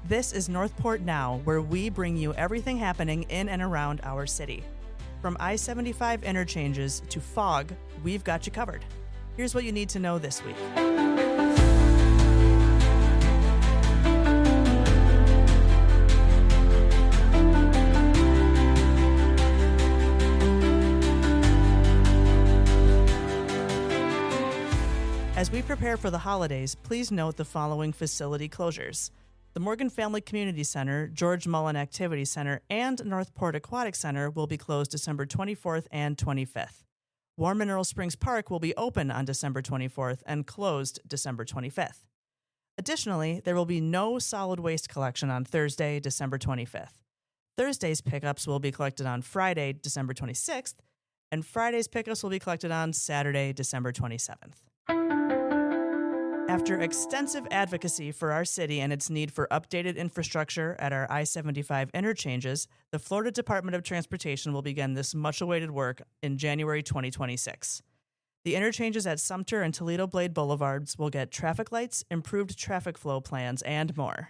This is Northport Now, where we bring you everything happening in and around our city. From I-75 interchanges to fog, we've got you covered. Here's what you need to know this week. As we prepare for the holidays, please note the following facility closures. The Morgan Family Community Center, George Mullen Activity Center, and Northport Aquatic Center will be closed December 24th and 25th. Warm Mineral Springs Park will be open on December 24th and closed December 25th. Additionally, there will be no solid waste collection on Thursday, December 25th. Thursday's pickups will be collected on Friday, December 26th, and Friday's pickups will be collected on Saturday, December 27th. After extensive advocacy for our city and its need for updated infrastructure at our I-75 interchanges, the Florida Department of Transportation will begin this much-awaited work in January 2026. The interchanges at Sumter and Toledo Blade boulevards will get traffic lights, improved traffic flow plans, and more.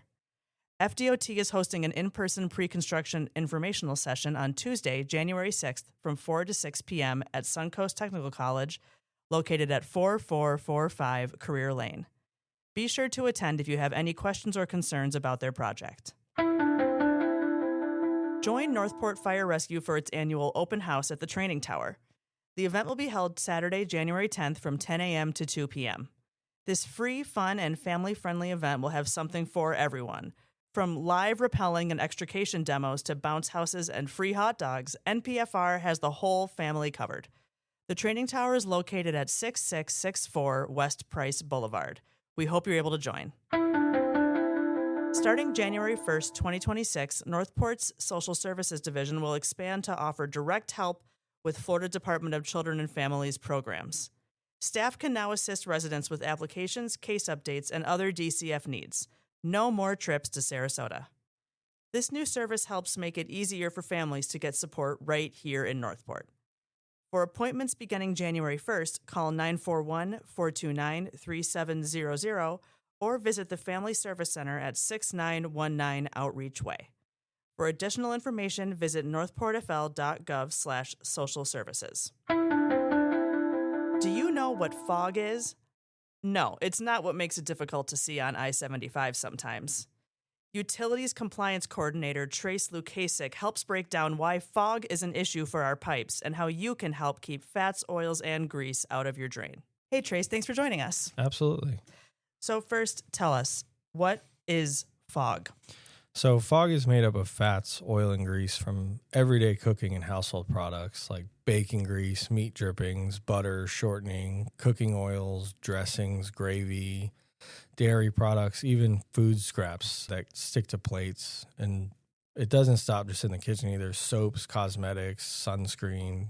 FDOT is hosting an in-person pre-construction informational session on Tuesday, January 6th from 4 to 6 p.m. at Suncoast Technical College, located at 4445 Career Lane. Be sure to attend if you have any questions or concerns about their project. Join Northport Fire Rescue for its annual open house at the Training Tower. The event will be held Saturday, January 10th from 10 a.m. to 2 p.m. This free, fun, and family-friendly event will have something for everyone. From live rappelling and extrication demos to bounce houses and free hot dogs, NPFR has the whole family covered. The Training Tower is located at 6664 West Price Boulevard. We hope you're able to join. Starting January 1st, 2026, Northport's Social Services Division will expand to offer direct help with Florida Department of Children and Families programs. Staff can now assist residents with applications, case updates, and other DCF needs. No more trips to Sarasota. This new service helps make it easier for families to get support right here in Northport. For appointments beginning January 1st, call 941-429-3700 or visit the Family Service Center at 6919 Outreach Way. For additional information, visit northportfl.gov/social services. Do you know what fog is? No, it's not what makes it difficult to see on I-75 sometimes. Utilities Compliance Coordinator Trace Lukasik helps break down why fog is an issue for our pipes and how you can help keep fats, oils, and grease out of your drain. Hey, Trace, thanks for joining us. Absolutely. So first, tell us, what is fog? So fog is made up of fats, oil, and grease from everyday cooking and household products like bacon grease, meat drippings, butter, shortening, cooking oils, dressings, gravy, dairy products, even food scraps that stick to plates. And it doesn't stop just in the kitchen either. Soaps, cosmetics, sunscreen,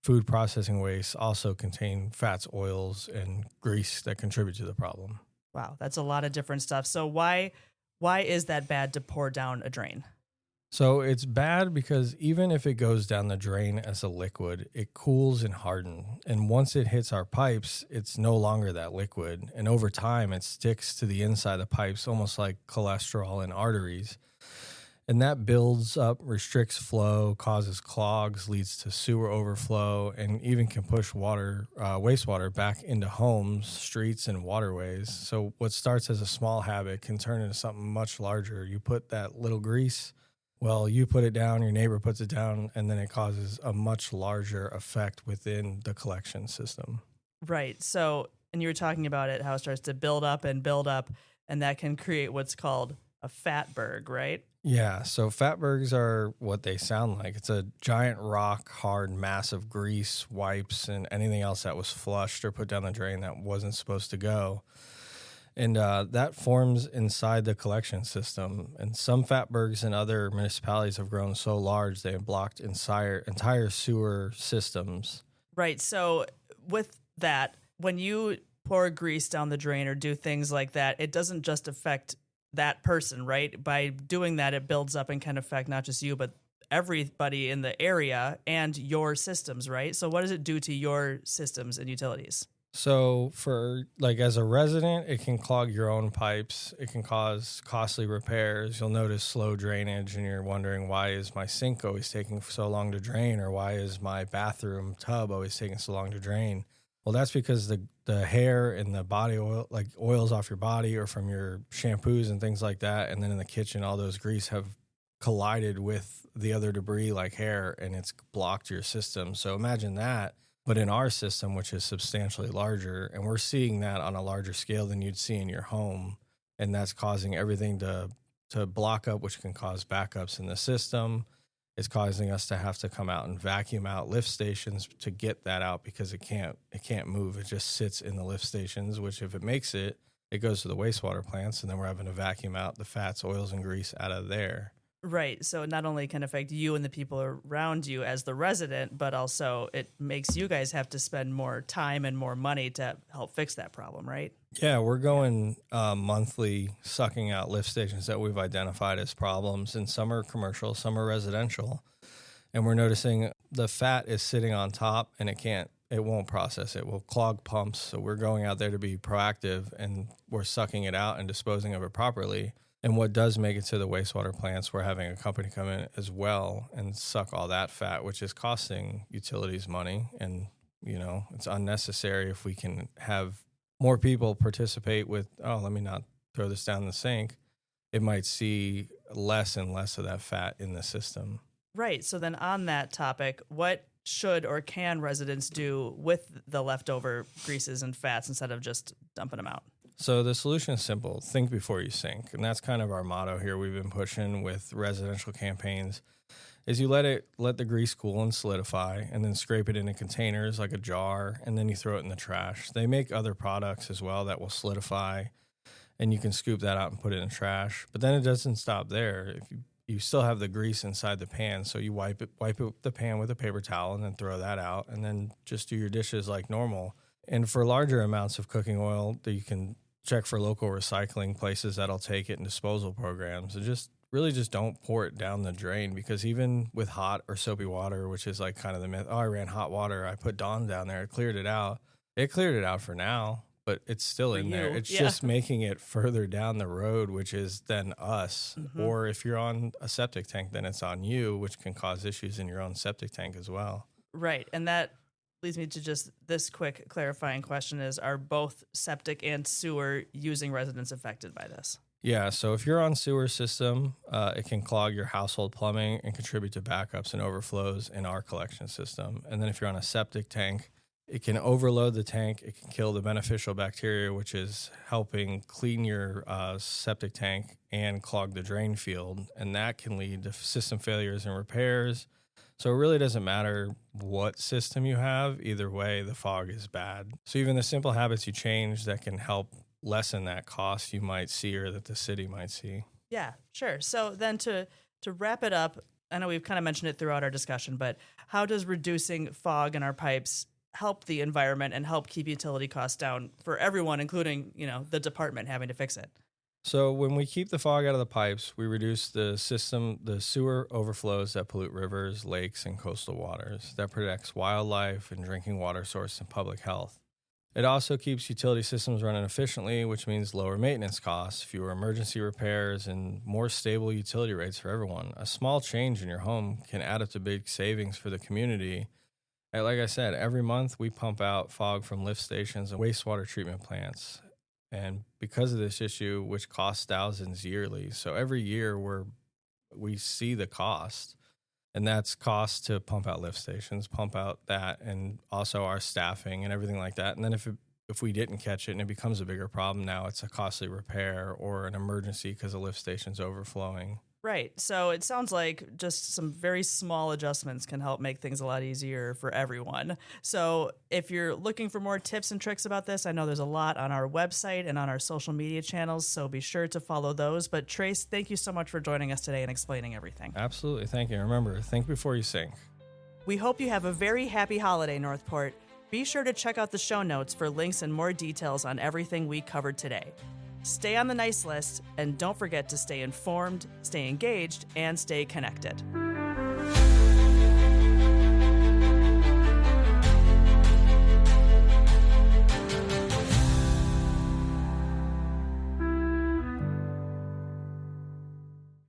food processing waste also contain fats, oils, and grease that contribute to the problem. Wow, that's a lot of different stuff. So why is that bad to pour down a drain? So it's bad because even if it goes down the drain as a liquid, it cools and hardens. And once it hits our pipes, it's no longer that liquid. And over time, it sticks to the inside of the pipes, almost like cholesterol in arteries. And that builds up, restricts flow, causes clogs, leads to sewer overflow, and even can push wastewater back into homes, streets, and waterways. So what starts as a small habit can turn into something much larger. You put that little grease, well, you put it down, your neighbor puts it down, and then it causes a much larger effect within the collection system. Right. So, and you were talking about it, how it starts to build up, and that can create what's called a fatberg, right? Yeah. So fatbergs are what they sound like. It's a giant rock, hard mass of grease, wipes, and anything else that was flushed or put down the drain that wasn't supposed to go. And that forms inside the collection system. And some fatbergs in other municipalities have grown so large they have blocked entire sewer systems. Right. So with that, when you pour grease down the drain or do things like that, it doesn't just affect that person, right? By doing that, it builds up and can affect not just you, but everybody in the area and your systems, right? So what does it do to your systems and utilities? So for like as a resident, it can clog your own pipes. It can cause costly repairs. You'll notice slow drainage and you're wondering, why is my sink always taking so long to drain? Or why is my bathroom tub always taking so long to drain? Well, that's because the hair and the body oil, like oils off your body or from your shampoos and things like that. And then in the kitchen, all those grease have collided with the other debris like hair, and it's blocked your system. So imagine that. But in our system, which is substantially larger, and we're seeing that on a larger scale than you'd see in your home, and that's causing everything to block up, which can cause backups in the system. It's causing us to have to come out and vacuum out lift stations to get that out because it can't move. It just sits in the lift stations, which if it makes it, it goes to the wastewater plants, and then we're having to vacuum out the fats, oils, and grease out of there. Right. So it not only can affect you and the people around you as the resident, but also it makes you guys have to spend more time and more money to help fix that problem, right? Yeah, we're going monthly sucking out lift stations that we've identified as problems, and some are commercial, some are residential. And we're noticing the fat is sitting on top and it won't process it. We'll clog pumps. So we're going out there to be proactive, and we're sucking it out and disposing of it properly. And what does make it to the wastewater plants, we're having a company come in as well and suck all that fat, which is costing utilities money. And, it's unnecessary if we can have more people participate with, let me not throw this down the sink. It might see less and less of that fat in the system. Right. So then on that topic, what should or can residents do with the leftover greases and fats instead of just dumping them out? So the solution is simple. Think before you sink. And that's kind of our motto here we've been pushing with residential campaigns, is you let the grease cool and solidify, and then scrape it into containers like a jar, and then you throw it in the trash. They make other products as well that will solidify, and you can scoop that out and put it in the trash. But then it doesn't stop there. If you still have the grease inside the pan, so you wipe the pan with a paper towel and then throw that out, and then just do your dishes like normal. And for larger amounts of cooking oil, that you can check for local recycling places that'll take it, and disposal programs. And just don't pour it down the drain, because even with hot or soapy water, which is like kind of the myth, I ran hot water, I put Dawn down there, it cleared it out. It cleared it out for now, but it's still in there. It's just making it further down the road, which is then us. Mm-hmm. Or if you're on a septic tank, then it's on you, which can cause issues in your own septic tank as well. Right. And that leads me to just this quick clarifying question is, are both septic and sewer using residents affected by this? Yeah, so if you're on sewer system, it can clog your household plumbing and contribute to backups and overflows in our collection system. And then if you're on a septic tank, it can overload the tank. It can kill the beneficial bacteria, which is helping clean your septic tank and clog the drain field. And that can lead to system failures and repairs. So it really doesn't matter what system you have. Either way, the fog is bad. So even the simple habits you change that can help lessen that cost you might see, or that the city might see. Yeah, sure. So then to wrap it up, I know we've kind of mentioned it throughout our discussion, but how does reducing fog in our pipes help the environment and help keep utility costs down for everyone, including, the department having to fix it? So when we keep the fog out of the pipes, we reduce the sewer overflows that pollute rivers, lakes, and coastal waters. That protects wildlife and drinking water source and public health. It also keeps utility systems running efficiently, which means lower maintenance costs, fewer emergency repairs, and more stable utility rates for everyone. A small change in your home can add up to big savings for the community. And like I said, every month we pump out fog from lift stations and wastewater treatment plants. And because of this issue, which costs thousands yearly, so every year we see the cost. And that's cost to pump out lift stations, pump out that, and also our staffing and everything like that. And then if we didn't catch it and it becomes a bigger problem, now it's a costly repair or an emergency because the lift station's overflowing. Right. So it sounds like just some very small adjustments can help make things a lot easier for everyone. So if you're looking for more tips and tricks about this, I know there's a lot on our website and on our social media channels, so be sure to follow those. But Trace, thank you so much for joining us today and explaining everything. Absolutely. Thank you. Remember, think before you sink. We hope you have a very happy holiday, Northport. Be sure to check out the show notes for links and more details on everything we covered today. Stay on the nice list, and don't forget to stay informed, stay engaged, and stay connected.